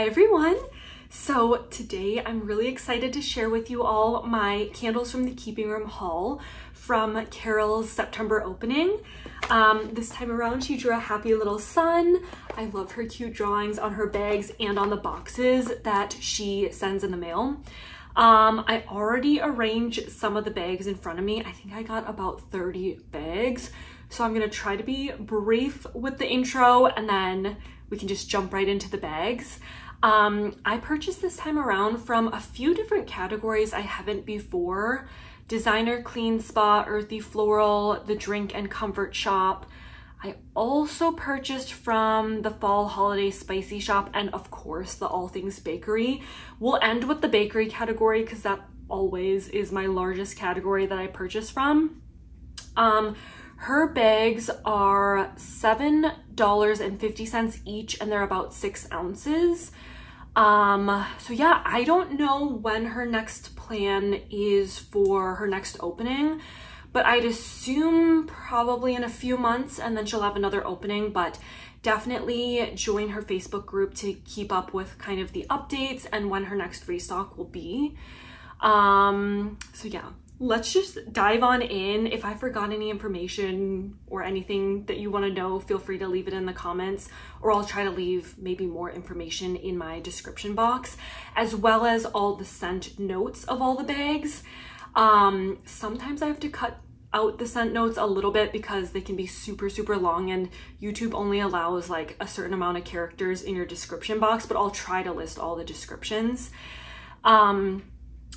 Hi everyone! So today I'm really excited to share with you all my candles from the Keeping Room haul from Carol's September opening. This time around she drew a happy little sun. I love her cute drawings on her bags and on the boxes that she sends in the mail. I already arranged some of the bags in front of me. I think I got about 30 bags. So I'm gonna try to be brief with the intro and then we can just jump right into the bags. I purchased this time around from a few different categories I haven't before. Designer, Clean Spa, Earthy, Floral, the Drink and Comfort Shop. I also purchased from the Fall Holiday Spicy Shop and of course the All Things Bakery. We'll end with the bakery category because that always is my largest category that I purchase from. Her bags are $7.50 each and they're about 6 ounces. So yeah, I don't know when her next plan is for her next opening, but I'd assume probably in a few months and then she'll have another opening, but definitely join her Facebook group to keep up with kind of the updates and when her next restock will be. So yeah. Let's just dive on in. If I forgot any information or anything that you want to know, feel free to leave it in the comments, or I'll try to leave maybe more information in my description box, as well as all the scent notes of all the bags. Sometimes I have to cut out the scent notes a little bit because they can be super long and YouTube only allows like a certain amount of characters in your description box, but I'll try to list all the descriptions.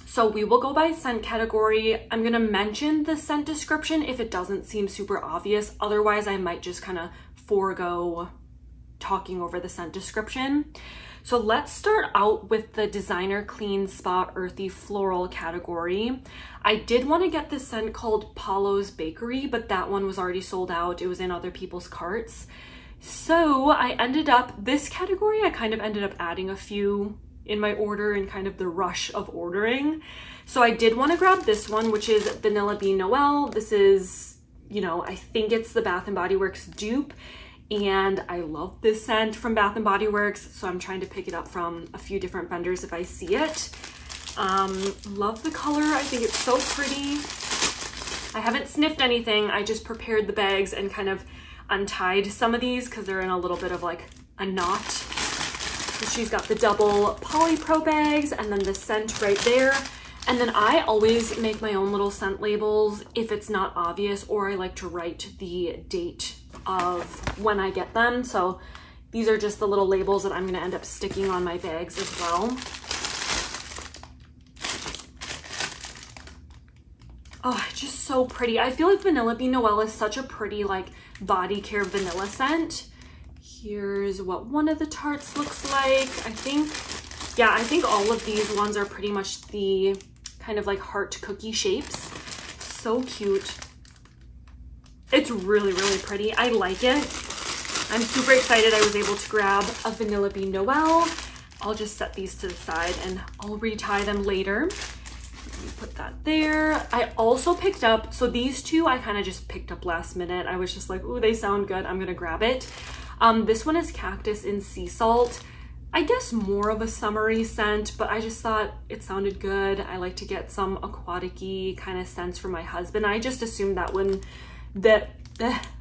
So we will go by scent category. I'm gonna mention the scent description if it doesn't seem super obvious. Otherwise, I might just kind of forego talking over the scent description. So let's start out with the Designer, Clean Spa, Earthy, Floral category. I did want to get this scent called Paulo's Bakery, but that one was already sold out. It was in other people's carts. So I ended up, this category, I kind of ended up adding a few in my order and kind of the rush of ordering. So I did want to grab this one, which is Vanilla Bean Noel. This is, you know, I think it's the Bath & Body Works dupe, and I love this scent from Bath & Body Works, so I'm trying to pick it up from a few different vendors if I see it. Love the color. I think it's so pretty. I haven't sniffed anything. I just prepared the bags and kind of untied some of these because they're in a little bit of like a knot. She's got the double polypro bags and then the scent right there. And then I always make my own little scent labels if it's not obvious, or I like to write the date of when I get them. So these are just the little labels that I'm going to end up sticking on my bags as well. Oh, just so pretty. I feel like Vanilla Bean Noel is such a pretty like body care vanilla scent. Here's what one of the tarts looks like. I think all of these ones are pretty much the kind of like heart cookie shapes. So cute. It's really pretty. I like it. I'm super excited I was able to grab a Vanilla Bean Noel. I'll just set these to the side and I'll retie them later. Let me put that there. I also picked up, so these two I kind of just picked up last minute. I was just like, ooh, they sound good. I'm gonna grab it. This one is Cactus and Sea Salt. I guess more of a summery scent, but I just thought it sounded good. I like to get some aquatic-y kind of scents for my husband. I just assumed that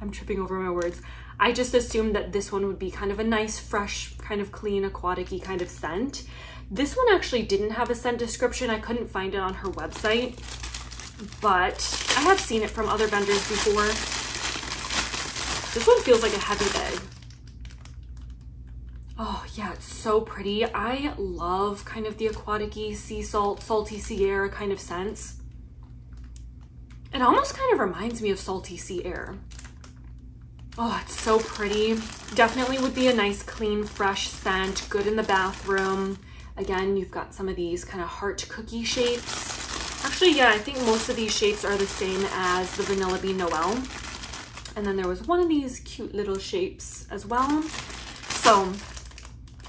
I'm tripping over my words. I just assumed that this one would be kind of a nice, fresh, kind of clean, aquatic-y kind of scent. This one actually didn't have a scent description. I couldn't find it on her website, but I have seen it from other vendors before. This one feels like a heavy bag. Oh yeah, it's so pretty. I love kind of the aquatic-y, sea salt, salty sea air kind of scents. It almost kind of reminds me of salty sea air. Oh, it's so pretty. Definitely would be a nice, clean, fresh scent, good in the bathroom. Again, you've got some of these kind of heart cookie shapes. Actually, yeah, I think most of these shapes are the same as the Vanilla Bean Noel. And then there was one of these cute little shapes as well. So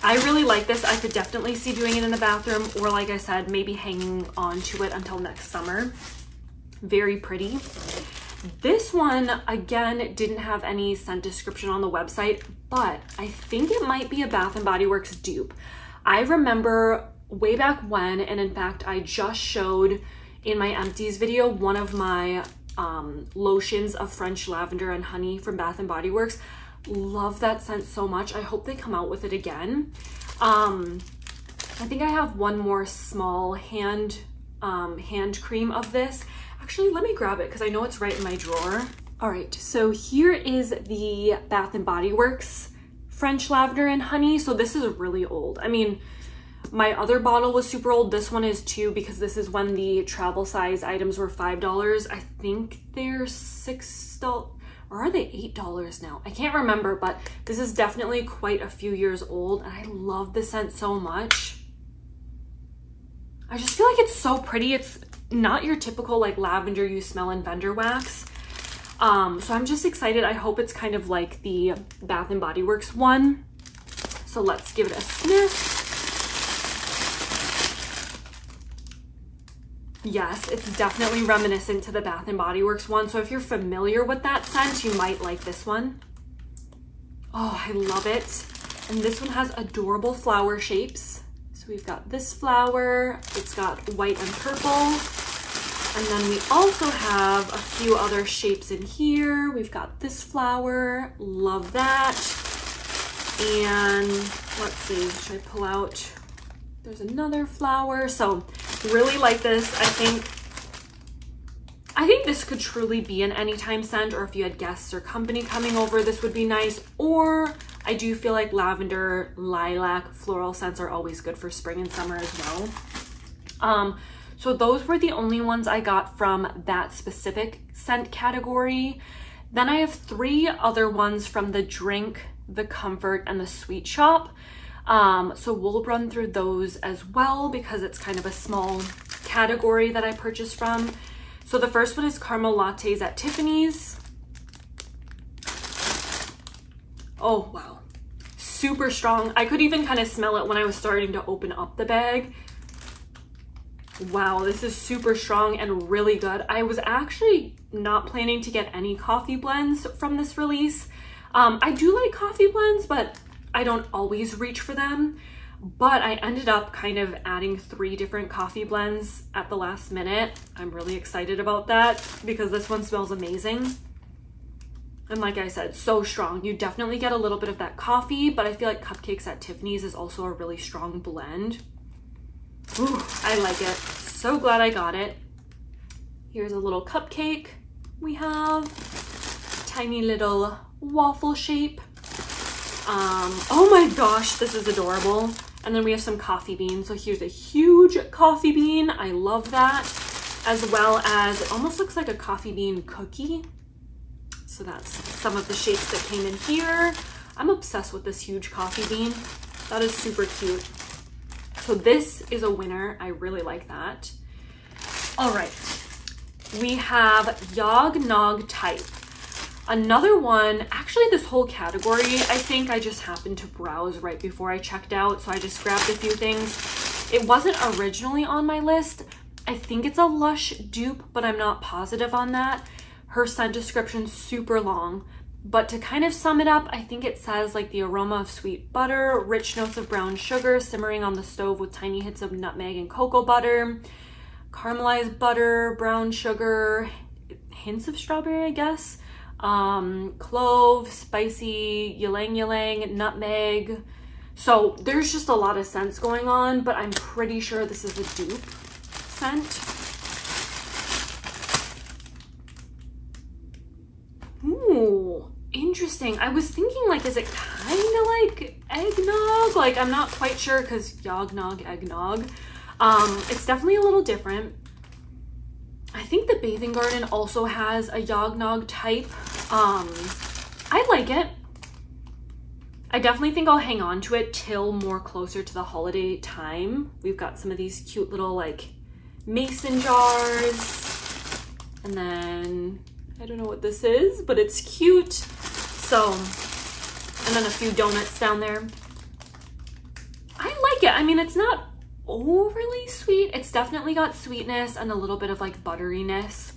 I really like this. I could definitely see doing it in the bathroom, or like I said, maybe hanging on to it until next summer. Very pretty. This one, again, didn't have any scent description on the website, but I think it might be a Bath & Body Works dupe. I remember way back when, and in fact, I just showed in my empties video one of my lotions of French lavender and honey from Bath and Body Works. Love that scent so much. I hope they come out with it again. I think I have one more small hand cream of this. Actually, let me grab it because I know it's right in my drawer. All right, so here is the Bath and Body Works French lavender and honey. So this is really old. I mean, my other bottle was super old. This one is too, because this is when the travel size items were $5. I think they're $6, or are they $8 now? I can't remember, but this is definitely quite a few years old, and I love the scent so much. I just feel like it's so pretty. It's not your typical like lavender you smell in vendor wax. So I'm just excited. I hope it's kind of like the Bath and Body Works one. So let's give it a sniff. Yes, it's definitely reminiscent to the Bath and Body Works one. So if you're familiar with that scent, you might like this one. Oh, I love it. And this one has adorable flower shapes. So we've got this flower, it's got white and purple. And then we also have a few other shapes in here. We've got this flower, love that. And let's see, should I pull out? There's another flower. So really like this. I think this could truly be an anytime scent, or if you had guests or company coming over, this would be nice. Or I do feel like lavender, lilac, floral scents are always good for spring and summer as well. So those were the only ones I got from that specific scent category. Then I have 3 other ones from the drink, the comfort, and the sweet shop. So we'll run through those as well because it's kind of a small category that I purchased from. So the first one is caramel lattes at Tiffanys. Oh, wow. Super strong. I could even kind of smell it when I was starting to open up the bag. Wow, this is super strong and really good. I was actually not planning to get any coffee blends from this release. I do like coffee blends, but I don't always reach for them. But I ended up kind of adding 3 different coffee blends at the last minute. I'm really excited about that because this one smells amazing. And like I said, so strong. You definitely get a little bit of that coffee, but I feel like Cupcakes at Tiffanys is also a really strong blend. Ooh, I like it. So glad I got it. Here's a little cupcake we have. Tiny little waffle shape. Oh my gosh, this is adorable. And then we have some coffee beans. So here's a huge coffee bean. I love that. As well as, it almost looks like a coffee bean cookie. So that's some of the shapes that came in here. I'm obsessed with this huge coffee bean. That is super cute. So this is a winner. I really like that. All right, we have Yogg Nogg Type. Another one, actually this whole category, I think I just happened to browse right before I checked out, so I just grabbed a few things. It wasn't originally on my list. I think it's a Lush dupe, but I'm not positive on that. Her scent description's super long, but to kind of sum it up, I think it says like the aroma of sweet butter, rich notes of brown sugar simmering on the stove with tiny hits of nutmeg and cocoa butter, caramelized butter, brown sugar, hints of strawberry, I guess, clove, spicy, ylang ylang, nutmeg. So there's just a lot of scents going on, but I'm pretty sure this is a dupe scent. Ooh, interesting. I was thinking like, is it kind of like eggnog? Like, I'm not quite sure because Yogg Nogg eggnog. It's definitely a little different. I think the Bathing Garden also has a Yogg Nogg Type. I like it. I definitely think I'll hang on to it till more closer to the holiday time. We've got some of these cute little like mason jars. And then I don't know what this is, but it's cute. So, and then a few donuts down there. I like it. I mean, it's not overly sweet. It's definitely got sweetness and a little bit of like butteriness.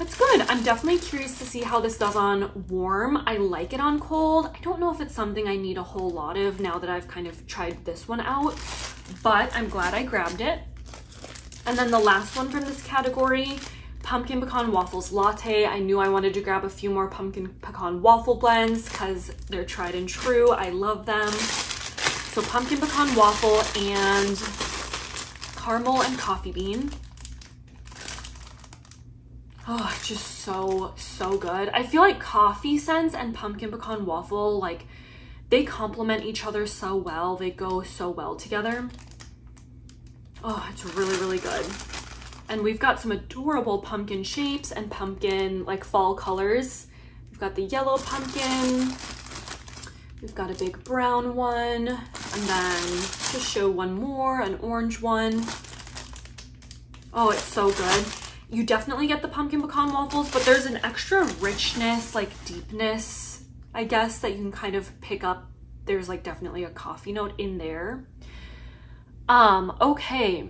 It's good. I'm definitely curious to see how this does on warm. I like it on cold. I don't know if it's something I need a whole lot of now that I've kind of tried this one out, but I'm glad I grabbed it. And then the last one from this category, Pumpkin Pecan Waffles Latte. I knew I wanted to grab a few more pumpkin pecan waffle blends because they're tried and true. I love them. So pumpkin pecan waffle and caramel and coffee bean. Oh, it's just so good. I feel like coffee scents and pumpkin pecan waffle, like, they complement each other so well. They go so well together. Oh, it's really good. And we've got some adorable pumpkin shapes and pumpkin, like, fall colors. We've got the yellow pumpkin. We've got a big brown one. And then, to show one more, an orange one. Oh, it's so good. You definitely get the pumpkin pecan waffles, but there's an extra richness, like deepness, I guess, that you can kind of pick up. There's like definitely a coffee note in there. Okay,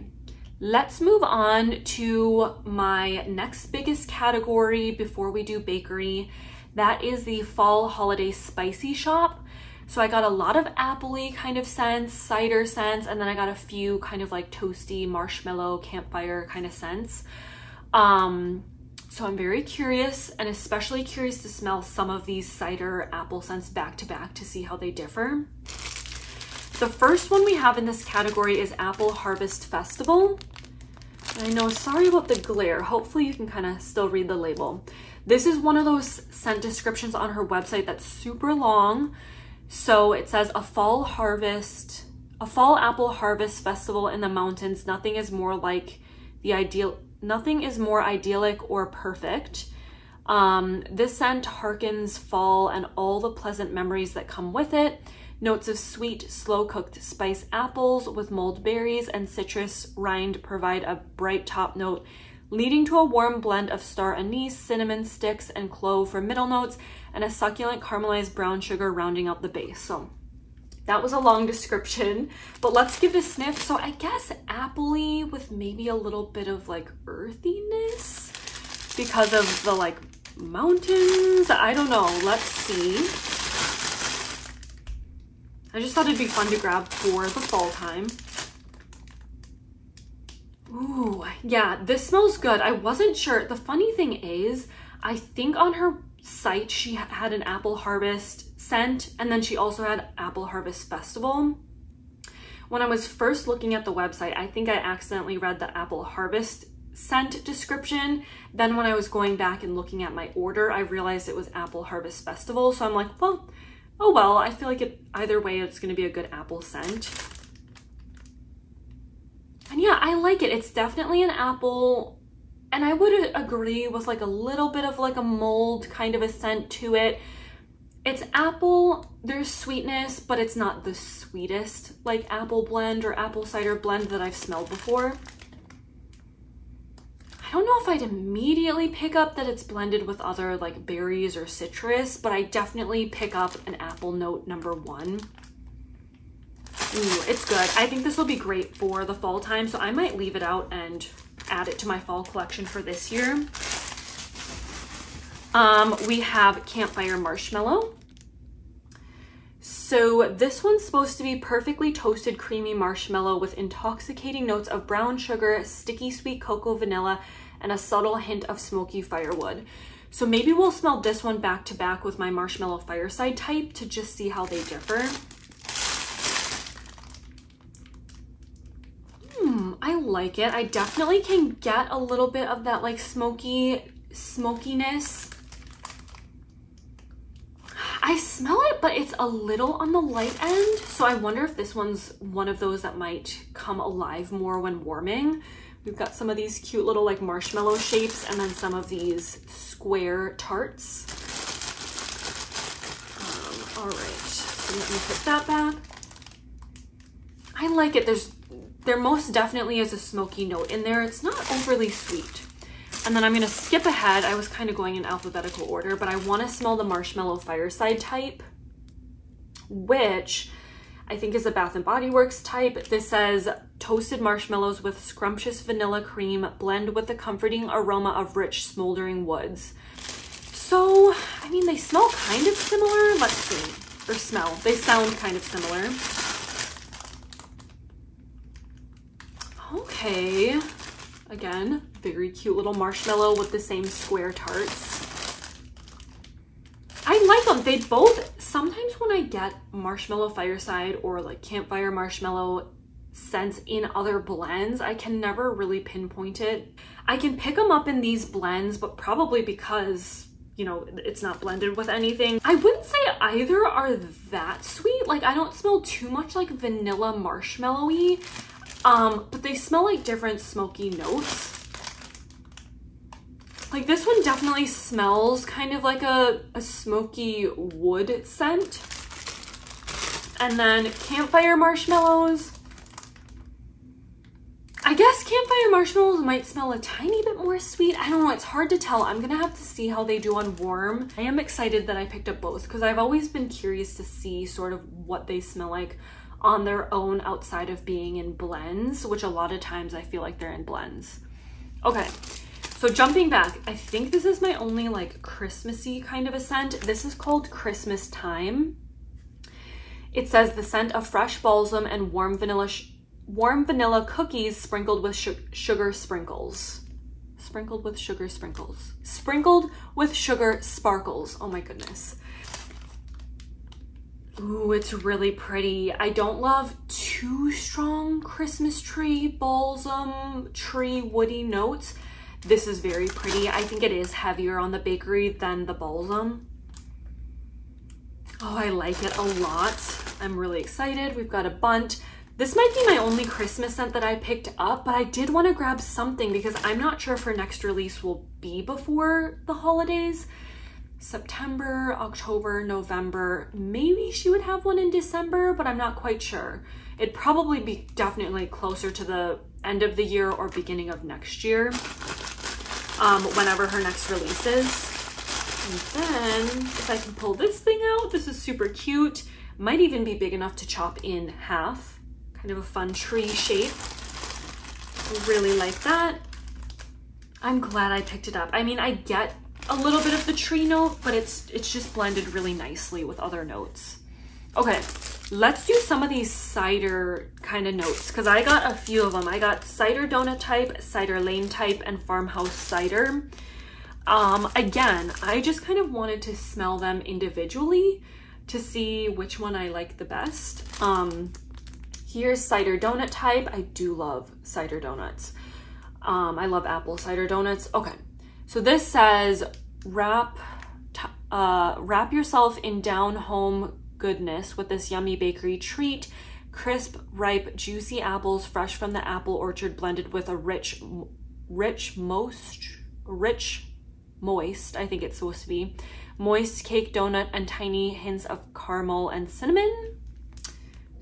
let's move on to my next biggest category before we do bakery. That is the fall holiday spicy shop. So I got a lot of appley kind of scents, cider scents, and then I got a few kind of like toasty marshmallow campfire kind of scents. So I'm very curious, and especially curious to smell some of these cider apple scents back to back to see how they differ. The first one we have in this category is Apple Harvest Festival. And I know, sorry about the glare. Hopefully you can kind of still read the label. This is one of those scent descriptions on her website that's super long. So it says a fall apple harvest festival in the mountains. Nothing is more idyllic or perfect. This scent harkens fall and all the pleasant memories that come with it. Notes of sweet, slow-cooked spice apples with mulled berries and citrus rind provide a bright top note, leading to a warm blend of star anise, cinnamon sticks, and clove for middle notes, and a succulent caramelized brown sugar rounding out the base. So that was a long description, but let's give it a sniff. So I guess appley with maybe a little bit of like earthiness because of the like mountains. I don't know. Let's see. I just thought it'd be fun to grab for the fall time. Ooh, yeah, this smells good. I wasn't sure. The funny thing is, I think on her site she had an apple harvest scent, and then she also had apple harvest festival. When I was first looking at the website, I think I accidentally read the apple harvest scent description. Then when I was going back and looking at my order, I realized it was apple harvest festival. So I'm like, well, oh well, I feel like either way it's going to be a good apple scent. And yeah, I like it. It's definitely an apple, and I would agree with like a little bit of like a mold kind of a scent to it. It's apple, there's sweetness, but it's not the sweetest like apple blend or apple cider blend that I've smelled before. I don't know if I'd immediately pick up that it's blended with other like berries or citrus, but I definitely pick up an apple note number one. Ooh, it's good. I think this will be great for the fall time, so I might leave it out and add it to my fall collection for this year. We have Campfire Marshmallow. So this one's supposed to be perfectly toasted creamy marshmallow with intoxicating notes of brown sugar, sticky sweet cocoa vanilla, and a subtle hint of smoky firewood. So maybe we'll smell this one back to back with my Marshmallow Fireside type to just see how they differ. I like it. I definitely can get a little bit of that like smokiness. I smell it, but it's a little on the light end. So I wonder if this one's one of those that might come alive more when warming. We've got some of these cute little like marshmallow shapes and then some of these square tarts. All right, so let me put that back. I like it. There most definitely is a smoky note in there. It's not overly sweet. And then I'm gonna skip ahead. I was kind of going in alphabetical order, but I wanna smell the Marshmallow Fireside type, which I think is a Bath & Body Works type. This says toasted marshmallows with scrumptious vanilla cream blend with the comforting aroma of rich smoldering woods. So, I mean, they smell kind of similar. Let's see. Or smell. They sound kind of similar. Okay. Again, very cute little marshmallow with the same square tarts. I like them. They both, sometimes when I get Marshmallow Fireside or like Campfire Marshmallow scents in other blends, I can never really pinpoint it. I can pick them up in these blends, but probably because, you know, it's not blended with anything. I wouldn't say either are that sweet. Like, I don't smell too much like vanilla marshmallowy, but they smell like different smoky notes. Like, this one definitely smells kind of like a smoky wood scent. And then Campfire Marshmallows. I guess Campfire Marshmallows might smell a tiny bit more sweet. I don't know, it's hard to tell. I'm gonna have to see how they do on warm. I am excited that I picked up both because I've always been curious to see sort of what they smell like on their own outside of being in blends, which a lot of times I feel like they're in blends. Okay. So jumping back, I think this is my only like Christmassy kind of a scent. This is called Christmas Time. It says the scent of fresh balsam and warm vanilla cookies sprinkled with sugar sprinkles. Sprinkled with sugar sprinkles. Sprinkled with sugar sparkles. Oh my goodness. Ooh, it's really pretty. I don't love too strong Christmas tree, balsam, tree, woody notes. This is very pretty. I think it is heavier on the bakery than the balsam. Oh, I like it a lot. I'm really excited. We've got a bunt. This might be my only Christmas scent that I picked up, but I did want to grab something because I'm not sure if her next release will be before the holidays. September, October, November. Maybe she would have one in December, but I'm not quite sure. It'd probably be definitely closer to the end of the year or beginning of next year. Whenever her next release is. And then if I can pull this thing out, this is super cute. Might even be big enough to chop in half. Kind of a fun tree shape. Really like that. I'm glad I picked it up. I mean, I get a little bit of the tree note, but it's just blended really nicely with other notes. Okay, let's do some of these cider kind of notes because I got a few of them. I got Cider Donut Type, Cider Lane Type, and Farmhouse Cider. Again, I just kind of wanted to smell them individually to see which one I like the best. Here's Cider Donut Type. I do love cider donuts. I love apple cider donuts. Okay, so this says wrap yourself in down home goodness with this yummy bakery treat. Crisp, ripe, juicy apples fresh from the apple orchard blended with a rich, moist, I think it's supposed to be, moist cake donut and tiny hints of caramel and cinnamon.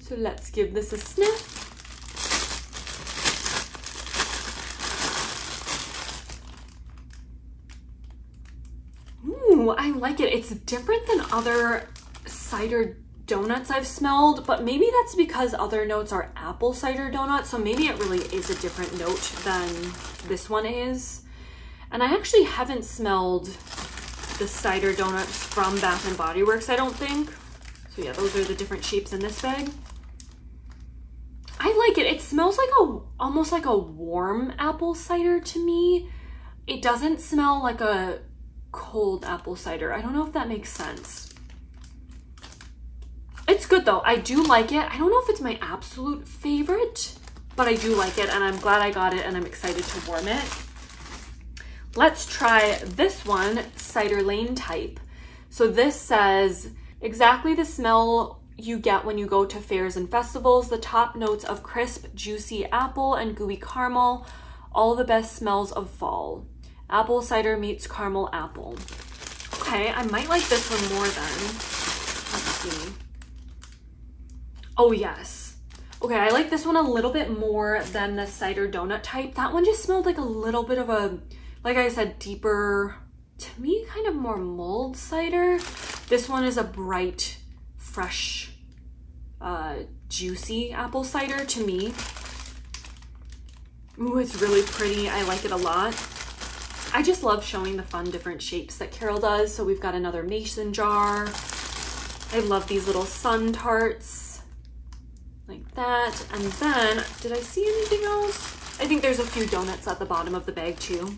So let's give this a sniff. Ooh, I like it. It's different than other cider donuts I've smelled, but maybe that's because other notes are apple cider donuts, so maybe it really is a different note than this one is. And I actually haven't smelled the cider donuts from Bath & Body Works, I don't think. So yeah, those are the different shapes in this bag. I like it. It smells like almost like a warm apple cider to me. It doesn't smell like a cold apple cider. I don't know if that makes sense. It's good though. I do like it. I don't know if it's my absolute favorite, but I do like it and I'm glad I got it and I'm excited to warm it. Let's try this one, Cider Lane Type. So this says, exactly the smell you get when you go to fairs and festivals, the top notes of crisp, juicy apple and gooey caramel, all the best smells of fall. Apple cider meets caramel apple. Okay, I might like this one more then. Let's see. Oh yes. Okay, I like this one a little bit more than the Cider Donut Type. That one just smelled like a little bit of a, like I said, deeper, to me, kind of more mulled cider. This one is a bright, fresh, juicy apple cider to me. Ooh, it's really pretty. I like it a lot. I just love showing the fun different shapes that Carol does. So we've got another mason jar. I love these little sun tarts like that. And then, did I see anything else? I think there's a few donuts at the bottom of the bag too.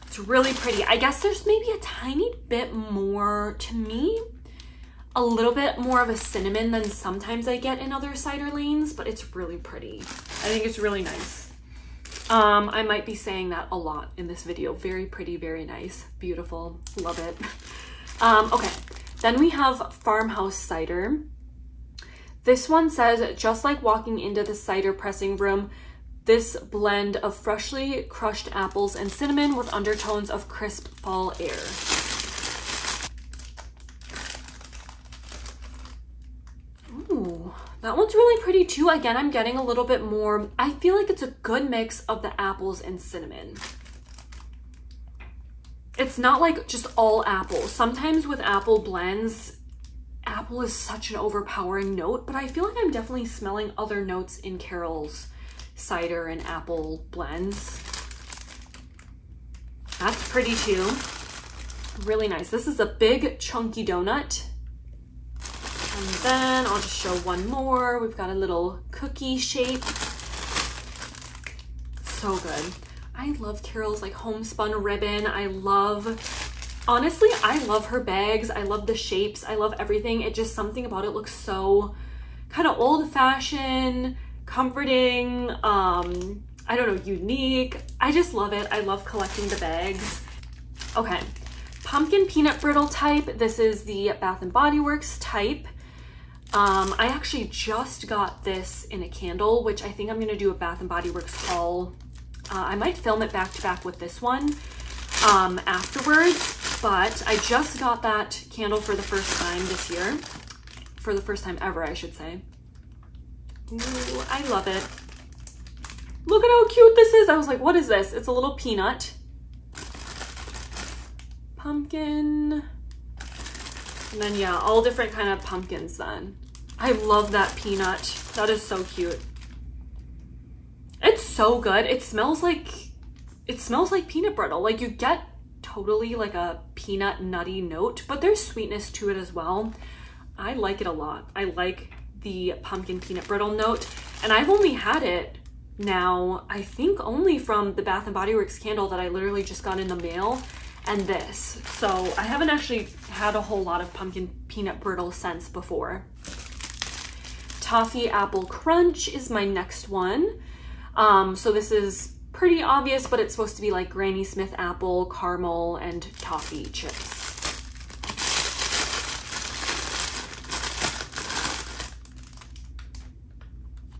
It's really pretty. I guess there's maybe a tiny bit more, to me, a little bit more of a cinnamon than sometimes I get in other cider lanes, but it's really pretty. I think it's really nice. I might be saying that a lot in this video. Very pretty, very nice, beautiful, love it. Okay, then we have Farmhouse Cider. This one says, just like walking into the cider pressing room, this blend of freshly crushed apples and cinnamon with undertones of crisp fall air. Ooh, that one's really pretty too. Again, I'm getting a little bit more, I feel like it's a good mix of the apples and cinnamon. It's not like just all apple. Sometimes with apple blends, apple is such an overpowering note, but I feel like I'm definitely smelling other notes in Carol's cider and apple blends. That's pretty too. Really nice. This is a big chunky donut. And then I'll just show one more. We've got a little cookie shape. So good. I love Carol's like homespun ribbon. Honestly, I love her bags. I love the shapes. I love everything. It just, something about it looks so kind of old fashioned, comforting, I don't know, unique. I just love it. I love collecting the bags. Okay, pumpkin peanut brittle type. This is the Bath & Body Works type. I actually just got this in a candle, which I think I'm gonna do a Bath & Body Works haul. I might film it back to back with this one afterwards, but I just got that candle for the first time this year. For the first time ever, I should say. Ooh, I love it. Look at how cute this is. I was like, what is this? It's a little peanut. Pumpkin. And then yeah, all different kind of pumpkins then. I love that peanut. That is so cute. It's so good. It smells like peanut brittle. Like you get totally like a peanut nutty note, but there's sweetness to it as well. I like it a lot. I like the pumpkin peanut brittle note, and I've only had it now, I think only from the Bath & Body Works candle that I literally just got in the mail, and this. So I haven't actually had a whole lot of pumpkin peanut brittle scents before. Toffee Apple Crunch is my next one. So this is pretty obvious, but it's supposed to be like Granny Smith apple, caramel, and toffee chips.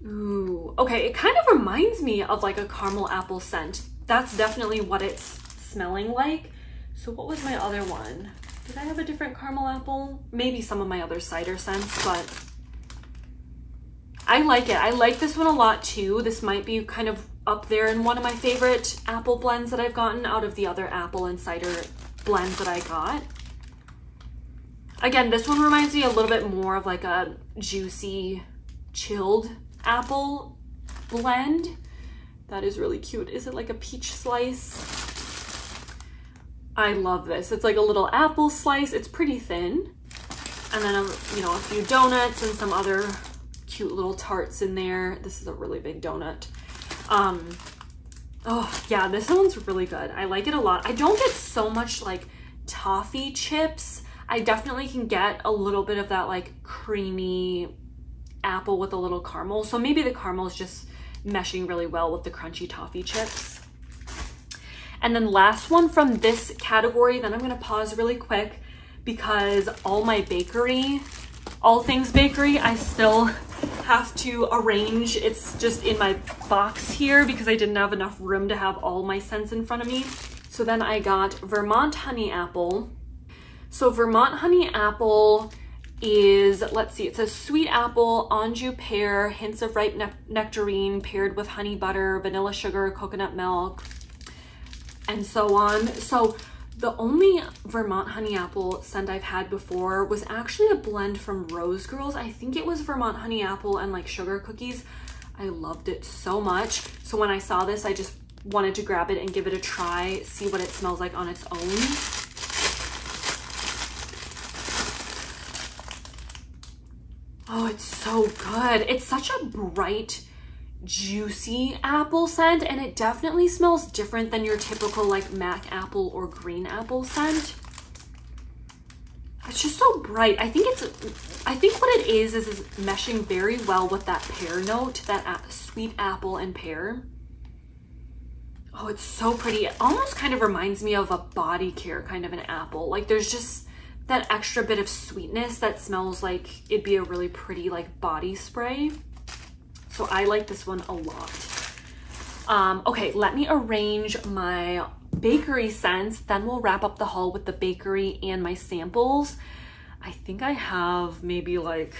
Ooh, okay, it kind of reminds me of like a caramel apple scent. That's definitely what it's smelling like. So what was my other one? Did I have a different caramel apple? Maybe some of my other cider scents, but I like it. I like this one a lot too. This might be kind of up there in one of my favorite apple blends that I've gotten out of the other apple and cider blends that I got. Again, this one reminds me a little bit more of like a juicy, chilled apple blend. That is really cute. Is it like a peach slice? I love this. It's like a little apple slice. It's pretty thin. And then, you know, a few donuts and some other cute little tarts in there. This is a really big donut. Oh yeah, this one's really good. I like it a lot. I don't get so much like toffee chips. I definitely can get a little bit of that like creamy apple with a little caramel. So maybe the caramel is just meshing really well with the crunchy toffee chips. And then last one from this category, then I'm gonna pause really quick because all things bakery, I still have to arrange. It's just in my box here because I didn't have enough room to have all my scents in front of me. So then I got Vermont Honey Apple. So Vermont Honey Apple is, let's see, it says sweet apple, anjou pear, hints of ripe nectarine paired with honey butter, vanilla sugar, coconut milk, and so on. So the only Vermont Honey Apple scent I've had before was actually a blend from Rose Girls. I think it was Vermont Honey Apple and like sugar cookies. I loved it so much. So when I saw this, I just wanted to grab it and give it a try, see what it smells like on its own. Oh, it's so good. It's such a bright, juicy apple scent, and it definitely smells different than your typical like mac apple or green apple scent. It's just so bright. I think what it is meshing very well with that pear note, that sweet apple and pear. Oh, it's so pretty. It almost kind of reminds me of a body care kind of an apple. Like there's just that extra bit of sweetness that smells like it'd be a really pretty like body spray. So I like this one a lot. Okay, let me arrange my bakery scents, then we'll wrap up the haul with the bakery and my samples. I think I have maybe like,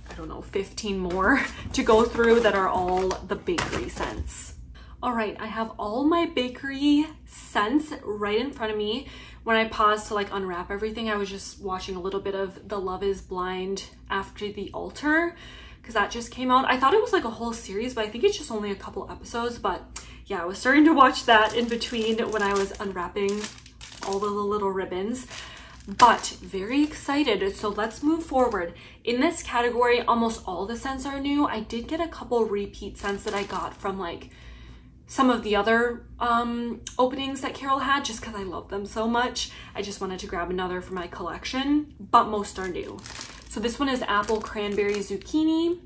I don't know, 15 more to go through that are all the bakery scents. All right, I have all my bakery scents right in front of me. When I paused to like unwrap everything, I was just watching a little bit of The Love is Blind After the Altar, because that just came out. I thought it was like a whole series, but I think it's just only a couple episodes. But yeah, I was starting to watch that in between when I was unwrapping all of the little ribbons. But very excited. So let's move forward. In this category, almost all the scents are new. I did get a couple repeat scents that I got from like some of the other openings that Carol had, just because I love them so much. I just wanted to grab another for my collection, but most are new. So this one is Apple Cranberry Zucchini.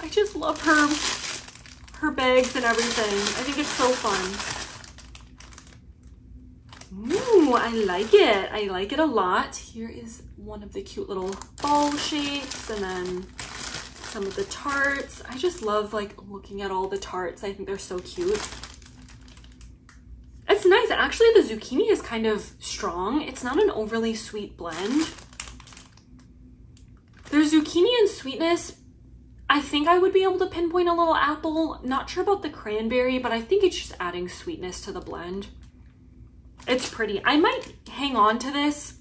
I just love her bags and everything. I think it's so fun. Ooh, I like it. I like it a lot. Here is one of the cute little ball shapes, and then some of the tarts. I just love like looking at all the tarts. I think they're so cute. It's nice. Actually, the zucchini is kind of strong. It's not an overly sweet blend. There's zucchini and sweetness. I think I would be able to pinpoint a little apple. Not sure about the cranberry, but I think it's just adding sweetness to the blend. It's pretty. I might hang on to this.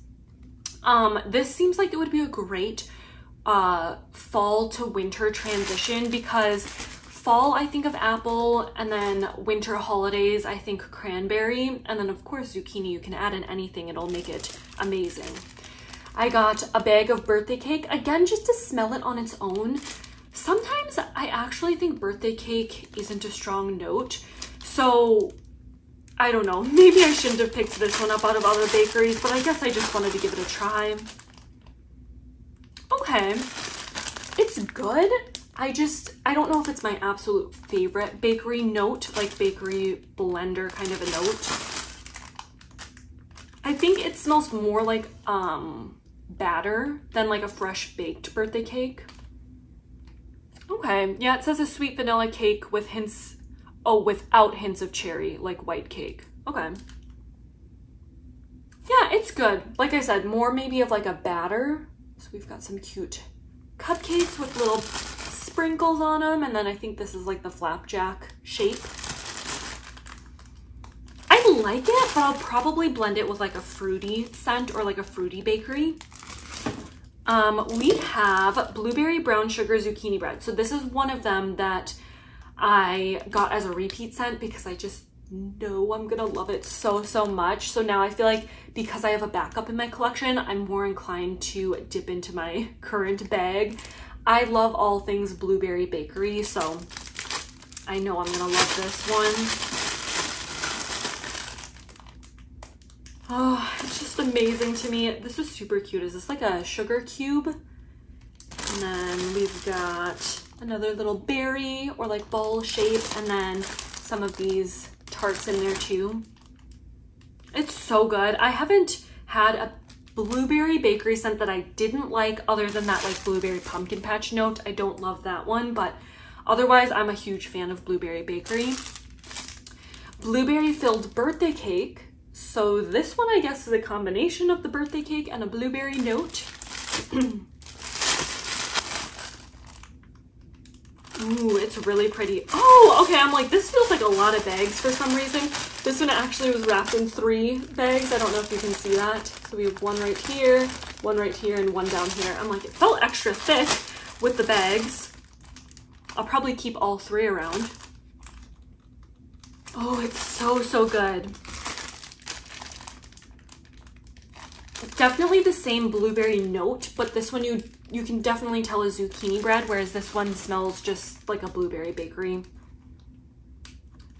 This seems like it would be a great fall to winter transition, because fall I think of apple, and then winter holidays I think cranberry, and then of course zucchini. You can add in anything, it'll make it amazing. I got a bag of birthday cake, again just to smell it on its own. Sometimes I actually think birthday cake isn't a strong note, so I don't know, maybe I shouldn't have picked this one up out of other bakeries, but I guess I just wanted to give it a try. Okay, it's good. I don't know if it's my absolute favorite bakery note, like bakery blender kind of a note. I think it smells more like batter than like a fresh baked birthday cake. Okay, yeah, it says a sweet vanilla cake with hints, oh, without hints of cherry, like white cake. Okay. Yeah, it's good. Like I said, more maybe of like a batter. So we've got some cute cupcakes with little sprinkles on them, and then I think this is like the flapjack shape. I like it, but I'll probably blend it with like a fruity scent or like a fruity bakery. We have blueberry brown sugar zucchini bread. So this is one of them that I got as a repeat scent because I just know I'm gonna love it so much. So now I feel like because I have a backup in my collection, I'm more inclined to dip into my current bag. I love all things blueberry bakery, so I know I'm gonna love this one. Oh, it's just amazing to me. This is super cute. Is this like a sugar cube? And then we've got another little berry or like ball shape, and then some of these tarts in there too. It's so good. I haven't had a blueberry bakery scent that I didn't like, other than that like blueberry pumpkin patch note. I don't love that one, but otherwise I'm a huge fan of blueberry bakery. Blueberry filled birthday cake. So this one I guess is a combination of the birthday cake and a blueberry note. Ooh, it's really pretty. Oh, okay, I'm like, this feels like a lot of bags for some reason. This one actually was wrapped in 3 bags. I don't know if you can see that. So we have one right here, and one down here. I'm like, it felt extra thick. with the bags. I'll probably keep all 3 around. Oh, it's so, so good. Definitely the same blueberry note, but this one you can definitely tell is zucchini bread, whereas this one smells just like a blueberry bakery.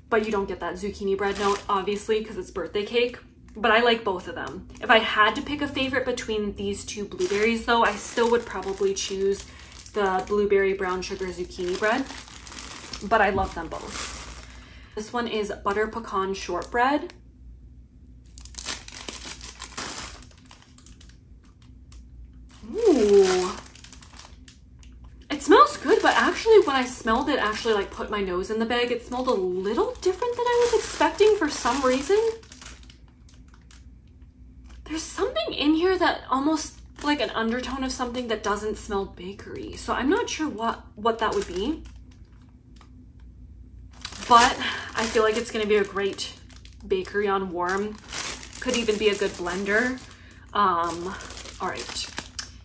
But you don't get that zucchini bread note, obviously, because it's birthday cake. But I like both of them. If I had to pick a favorite between these 2 blueberries, though, I still would probably choose the blueberry brown sugar zucchini bread. But I love them both. This one is butter pecan shortbread. Ooh. It smells good, but actually when I smelled it, actually like put my nose in the bag, it smelled a little different than I was expecting for some reason. There's something in here that almost like an undertone of something that doesn't smell bakery. So I'm not sure what that would be. But I feel like it's gonna be a great bakery on warm. Could even be a good blender. All right.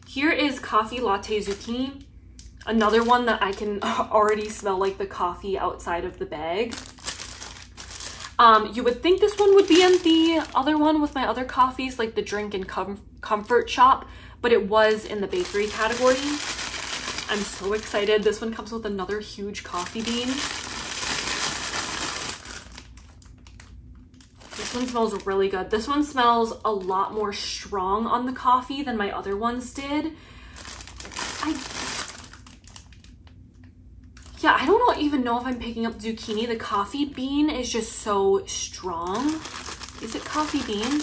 Here is coffee latte zucchini. Another one that I can already smell like the coffee outside of the bag. You would think this one would be in the other one with my other coffees, like the drink and comfort shop, but it was in the bakery category. I'm so excited. This one comes with another huge coffee bean. This one smells really good. This one smells a lot more strong on the coffee than my other ones did. Yeah, I don't even know if I'm picking up zucchini. The coffee bean is just so strong. Is it coffee bean?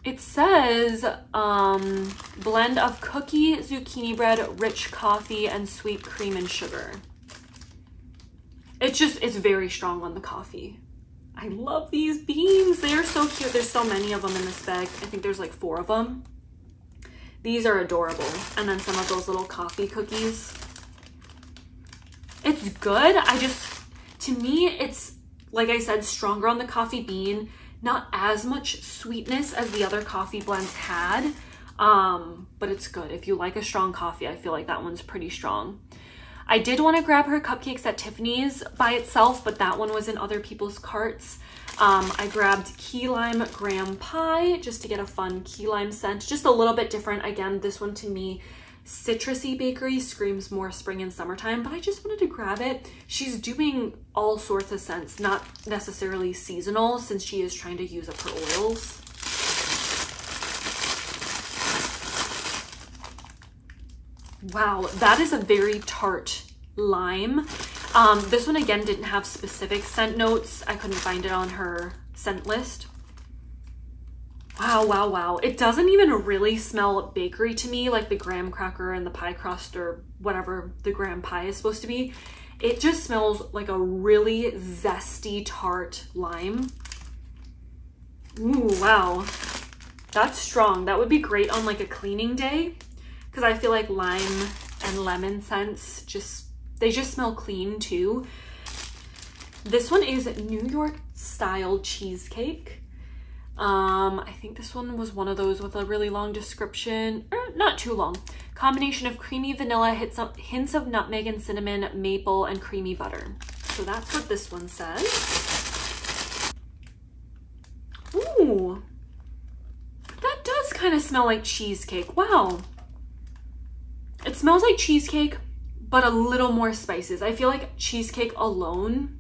It says blend of cookie, zucchini bread, rich coffee, and sweet cream and sugar. It's very strong on the coffee. I love these beans. They are so cute. There's so many of them in this bag. I think there's like 4 of them. These are adorable. And then some of those little coffee cookies. It's good. To me, it's, like I said, stronger on the coffee bean. Not as much sweetness as the other coffee blends had. But it's good. If you like a strong coffee, I feel like that one's pretty strong. I did want to grab her cupcakes at Tiffany's by itself, but that one was in other people's carts. I grabbed key lime graham pie just to get a fun key lime scent. Just a little bit different. Again, this one to me, citrusy bakery, screams more spring and summertime, but I just wanted to grab it. She's doing all sorts of scents, not necessarily seasonal, since she is trying to use up her oils. Wow, that is a very tart lime. This one again didn't have specific scent notes. I couldn't find it on her scent list. Wow, wow, wow. It doesn't even really smell bakery to me, like the graham cracker and the pie crust or whatever the graham pie is supposed to be. It just smells like a really zesty tart lime. Ooh, wow. That's strong. That would be great on like a cleaning day, because I feel like lime and lemon scents they just smell clean too. This one is New York style cheesecake. I think this one was one of those with a really long description, or not too long. Combination of creamy vanilla, hints of nutmeg and cinnamon, maple, and creamy butter. So that's what this one says. Ooh, that does kind of smell like cheesecake. Wow. It smells like cheesecake, but a little more spices. I feel like cheesecake alone,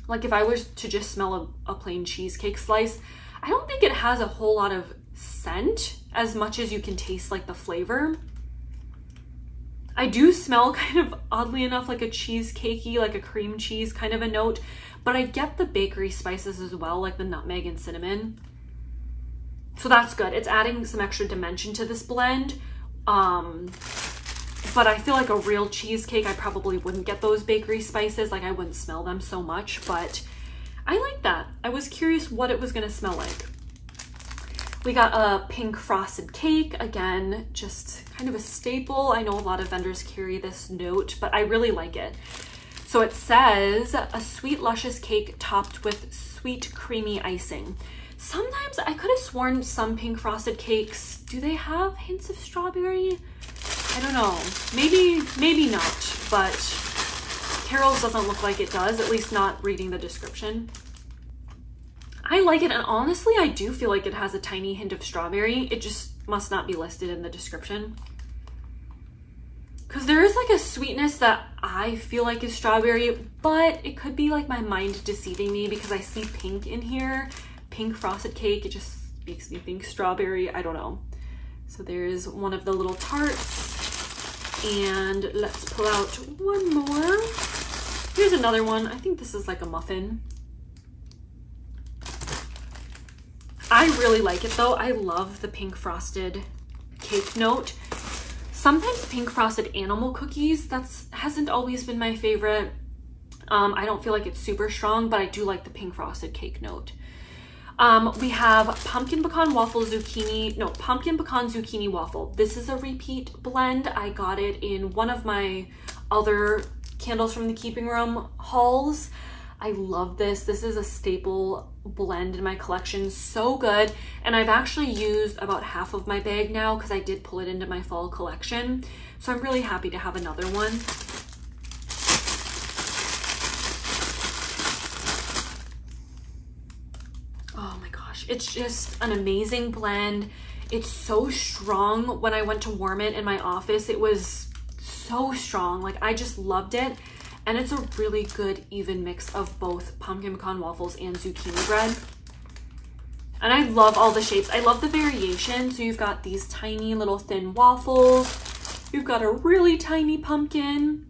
like if I was to just smell a plain cheesecake slice, I don't think it has a whole lot of scent as much as you can taste like the flavor. I do smell kind of, oddly enough, like a cheesecakey, like a cream cheese kind of a note, but I get the bakery spices as well, like the nutmeg and cinnamon. So that's good. It's adding some extra dimension to this blend. But I feel like a real cheesecake, I probably wouldn't get those bakery spices. Like I wouldn't smell them so much, but I like that. I was curious what it was gonna smell like. We got a pink frosted cake. Again, just kind of a staple. I know a lot of vendors carry this note, but I really like it. So it says a sweet, luscious cake topped with sweet, creamy icing. Sometimes I could have sworn some pink frosted cakes, do they have hints of strawberry? I don't know, maybe not, but Carol's doesn't look like it does, at least not reading the description. I like it, and honestly, I do feel like it has a tiny hint of strawberry. It just must not be listed in the description. Because there is like a sweetness that I feel like is strawberry, but it could be like my mind deceiving me because I see pink in here. Pink frosted cake, it just makes me think strawberry, I don't know. So there's one of the little tarts, and let's pull out one more. Here's another one. I think this is like a muffin. I really like it though. I love the pink frosted cake note. Sometimes pink frosted animal cookies, hasn't always been my favorite. I don't feel like it's super strong, but I do like the pink frosted cake note. We have pumpkin pecan waffle zucchini, no, pumpkin pecan zucchini waffle. This is a repeat blend. I got it in one of my other Candles from the Keeping Room hauls. I love this. This is a staple blend in my collection. So good. And I've actually used about half of my bag now because I did pull it into my fall collection. So I'm really happy to have another one. Oh my gosh, it's just an amazing blend. It's so strong. When I went to warm it in my office, it was so strong. Like, I just loved it. And it's a really good even mix of both pumpkin pecan waffles and zucchini bread. And I love all the shapes. I love the variation. So you've got these tiny little thin waffles. You've got a really tiny pumpkin.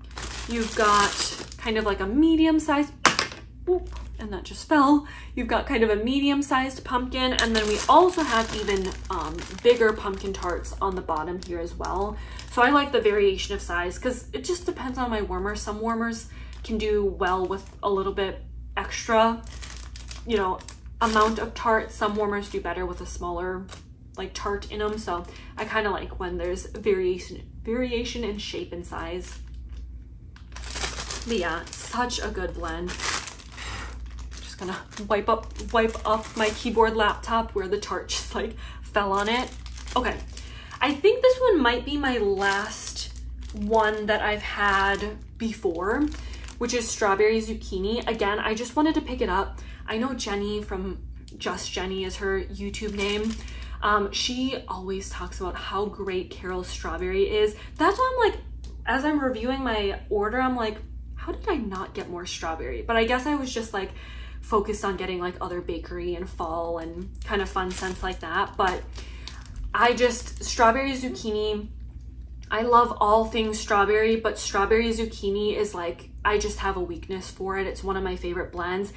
You've got kind of like a medium-sized, and that just fell. You've got kind of a medium-sized pumpkin. And then we also have even bigger pumpkin tarts on the bottom here as well. So I like the variation of size because it just depends on my warmer. Some warmers can do well with a little bit extra, you know, amount of tart. Some warmers do better with a smaller like tart in them. So I kind of like when there's variation in shape and size. But yeah, such a good blend. Just gonna wipe up my keyboard laptop where the tart just like fell on it. Okay. I think this one might be my last one that I've had before, which is strawberry zucchini. Again, I just wanted to pick it up. I know Jenny from Just Jenny is her YouTube name. She always talks about how great Carol's strawberry is. That's why I'm like, as I'm reviewing my order, I'm like, how did I not get more strawberry? But I guess I was just like focused on getting like other bakery and fall and kind of fun scents like that. But strawberry zucchini, I love all things strawberry, but strawberry zucchini is like, I just have a weakness for it. It's one of my favorite blends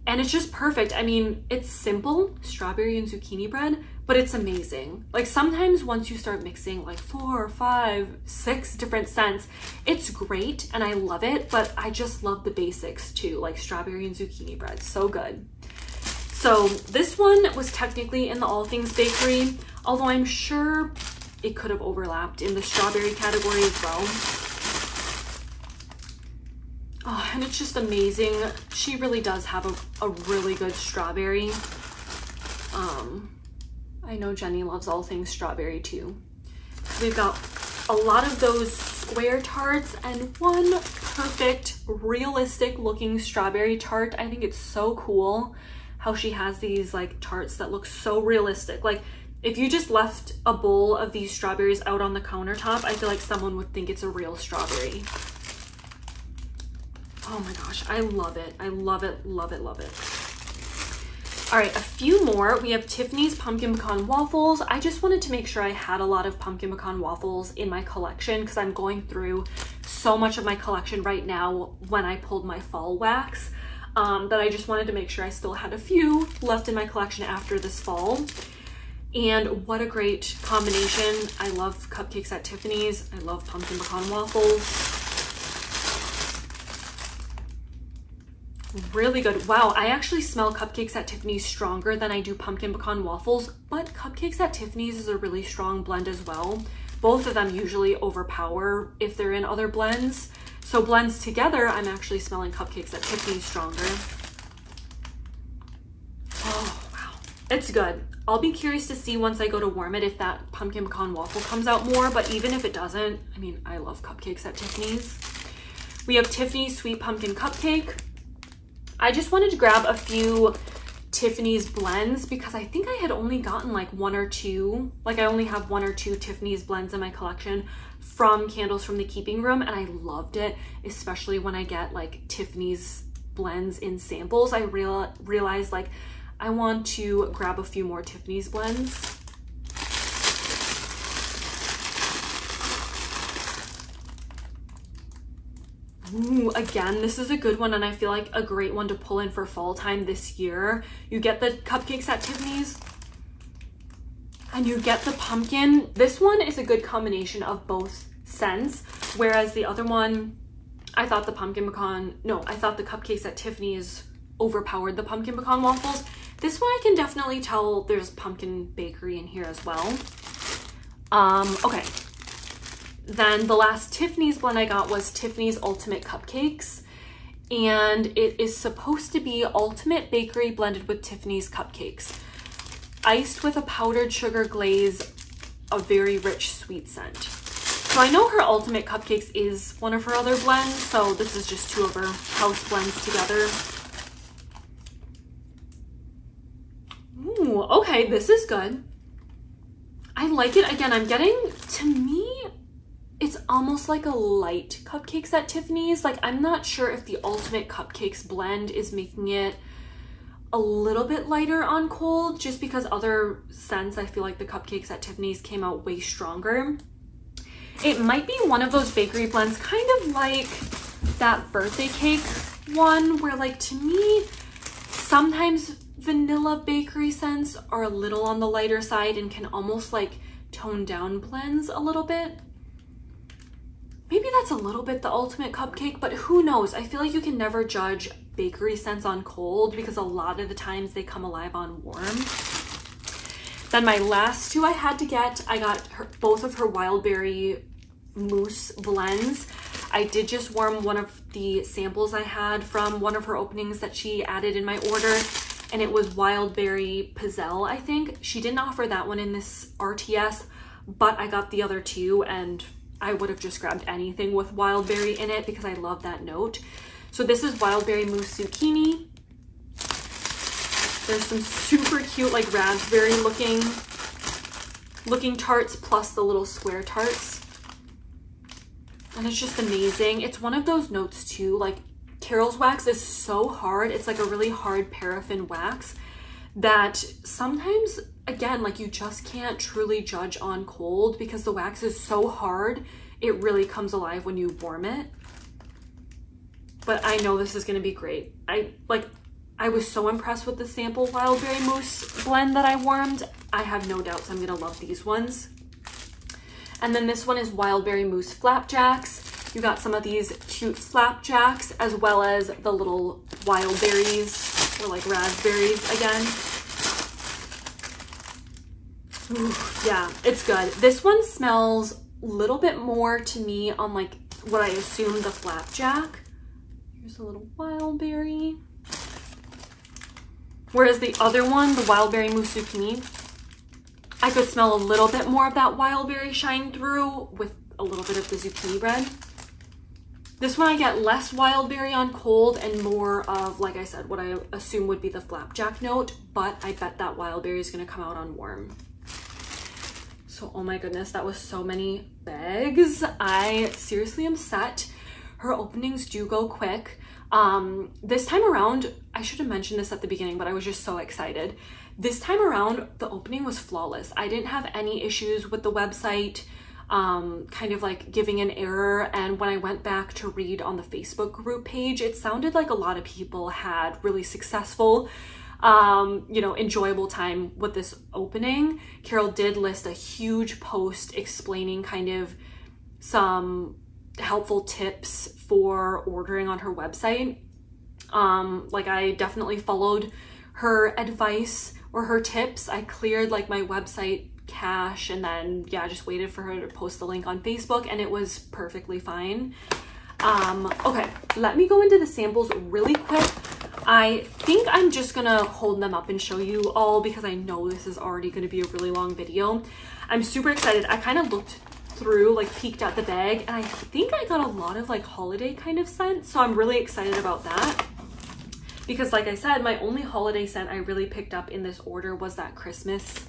and it's just perfect. I mean, it's simple, strawberry and zucchini bread, but it's amazing. Like sometimes once you start mixing like 4 or 5, 6 different scents, it's great and I love it, but I just love the basics too, like strawberry and zucchini bread, so good. So this one was technically in the All Things Bakery, although I'm sure it could have overlapped in the strawberry category as well. Oh, and it's just amazing. She really does have a really good strawberry. I know Jenny loves all things strawberry too. So we've got a lot of those square tarts and one perfect, realistic looking strawberry tart. I think it's so cool how she has these like tarts that look so realistic. Like if you just left a bowl of these strawberries out on the countertop, I feel like someone would think it's a real strawberry. Oh my gosh, I love it. I love it, love it, love it. All right, a few more. We have Tiffany's pumpkin pecan waffles. I just wanted to make sure I had a lot of pumpkin pecan waffles in my collection because I'm going through so much of my collection right now when I pulled my fall wax. That I just wanted to make sure I still had a few left in my collection after this fall. And what a great combination. I love cupcakes at Tiffany's. I love pumpkin pecan waffles. Really good. Wow, I actually smell cupcakes at Tiffany's stronger than I do pumpkin pecan waffles, but cupcakes at Tiffany's is a really strong blend as well. Both of them usually overpower if they're in other blends. So blends together, I'm actually smelling cupcakes at Tiffany's stronger. Oh, wow. It's good. I'll be curious to see once I go to warm it if that pumpkin pecan waffle comes out more, but even if it doesn't, I mean, I love cupcakes at Tiffany's. We have Tiffany's Sweet Pumpkin Cupcake. I just wanted to grab a few Tiffany's blends because I think I had only gotten like one or two, like I only have one or two Tiffany's blends in my collection from Candles from the Keeping Room, and I loved it, especially when I get like Tiffany's blends in samples. I realized like I want to grab a few more Tiffany's blends. Ooh, again, this is a good one, and I feel like a great one to pull in for fall time this year. You get the cupcakes at Tiffany's and you get the pumpkin. This one is a good combination of both scents, whereas the other one, I thought the cupcakes at Tiffany's overpowered the pumpkin pecan waffles. This one I can definitely tell there's pumpkin bakery in here as well. Okay. Then the last Tiffany's blend I got was Tiffany's Ultimate Cupcakes, and it is supposed to be ultimate bakery blended with Tiffany's cupcakes, iced with a powdered sugar glaze, a very rich sweet scent. So I know her Ultimate Cupcakes is one of her other blends, so this is just two of her house blends together. Ooh, okay, this is good. I like it. Again, I'm getting, to me, it's almost like a light cupcakes at Tiffany's. Like, I'm not sure if the Ultimate Cupcakes blend is making it a little bit lighter on cold, just because other scents, I feel like the cupcakes at Tiffany's came out way stronger. It might be one of those bakery blends, kind of like that birthday cake one, where like to me, sometimes vanilla bakery scents are a little on the lighter side and can almost like tone down blends a little bit. Maybe that's a little bit the Ultimate Cupcake, but who knows? I feel like you can never judge bakery scents on cold because a lot of the times they come alive on warm. Then my last two I had to get, I got both of her wild berry mousse blends. I did just warm one of the samples I had from one of her openings that she added in my order, and it was wild berry pizzelle, I think. She didn't offer that one in this RTS, but I got the other two, and I would have just grabbed anything with wild berry in it because I love that note. So this is wild berry mousse zucchini. There's some super cute like raspberry looking tarts plus the little square tarts. And it's just amazing. It's one of those notes too, like Carol's wax is so hard. It's like a really hard paraffin wax that sometimes, again, like you just can't truly judge on cold because the wax is so hard. It really comes alive when you warm it. But I know this is going to be great. I was so impressed with the sample wild berry mousse blend that I warmed. I have no doubts I'm going to love these ones. And then this one is wild berry mousse flapjacks. You got some of these cute flapjacks as well as the little wild berries or like raspberries again. Ooh, yeah, it's good. This one smells a little bit more to me on like what I assume the flapjack. Here's a little wild berry. Whereas the other one, the wild berry mousse zucchini, I could smell a little bit more of that wild berry shine through with a little bit of the zucchini red. This one I get less wild berry on cold and more of, like I said, what I assume would be the flapjack note, but I bet that wild berry is going to come out on warm. So, oh my goodness, that was so many bags. I seriously am set. Her openings do go quick. This time around, I should have mentioned this at the beginning, but I was just so excited. This time around, the opening was flawless. I didn't have any issues with the website, kind of like giving an error. And when I went back to read on the Facebook group page, it sounded like a lot of people had really successful, you know, enjoyable time with this opening. Carol did list a huge post explaining kind of some helpful tips for ordering on her website. Like I definitely followed her advice or her tips. I cleared like my website cache and then yeah, just waited for her to post the link on Facebook and it was perfectly fine. Okay, let me go into the samples really quick. I think I'm just gonna hold them up and show you all because I know this is already gonna be a really long video. I'm super excited. I kind of looked through, like peeked at the bag, and I think I got a lot of like holiday kind of scents. So I'm really excited about that. Because like I said, my only holiday scent I really picked up in this order was that Christmas,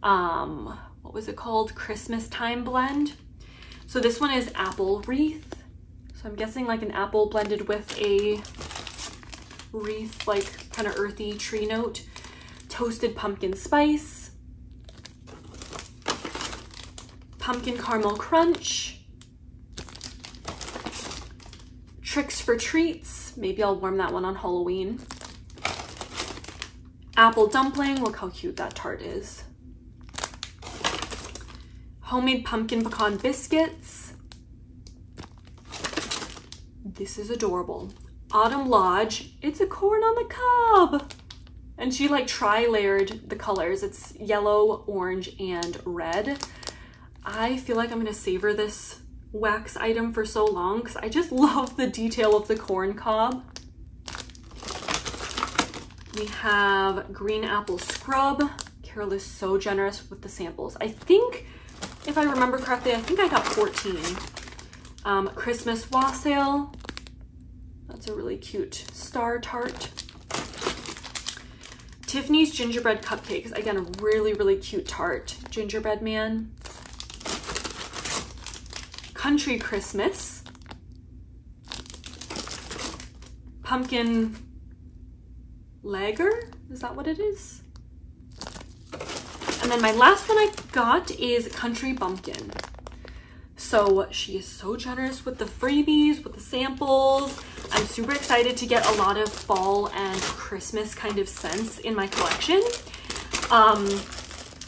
what was it called? Christmas time blend. So this one is apple wreath. So I'm guessing like an apple blended with a wreath, like kind of earthy tree note. Toasted pumpkin spice. Pumpkin caramel crunch. Tricks for treats. Maybe I'll warm that one on Halloween. Apple dumpling. Look how cute that tart is. Homemade pumpkin pecan biscuits. This is adorable. Autumn Lodge. It's a corn on the cob. And she like tri-layered the colors. It's yellow, orange, and red. I feel like I'm gonna savor this wax item for so long because I just love the detail of the corn cob. We have green apple scrub. Carol is so generous with the samples. I think, if I remember correctly, I think I got 14. Christmas wassail. That's a really cute star tart. Tiffany's gingerbread cupcakes. Again, a really, really cute tart. Gingerbread man. Country Christmas. Pumpkin lager, is that what it is? And then my last one I got is Country Bumpkin. So she is so generous with the freebies, with the samples. I'm super excited to get a lot of fall and Christmas kind of scents in my collection.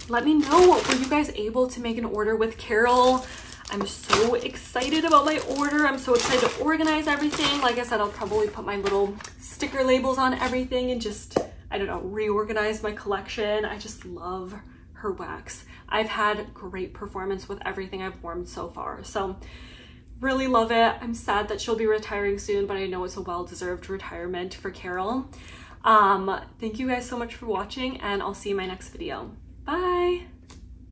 Let me know, were you guys able to make an order with Carol? I'm so excited about my order. I'm so excited to organize everything. Like I said, I'll probably put my little sticker labels on everything and just, I don't know, reorganize my collection. I just love her wax. I've had great performance with everything I've warmed so far. So really love it. I'm sad that she'll be retiring soon, but I know it's a well-deserved retirement for Carol. Thank you guys so much for watching, and I'll see you in my next video. Bye.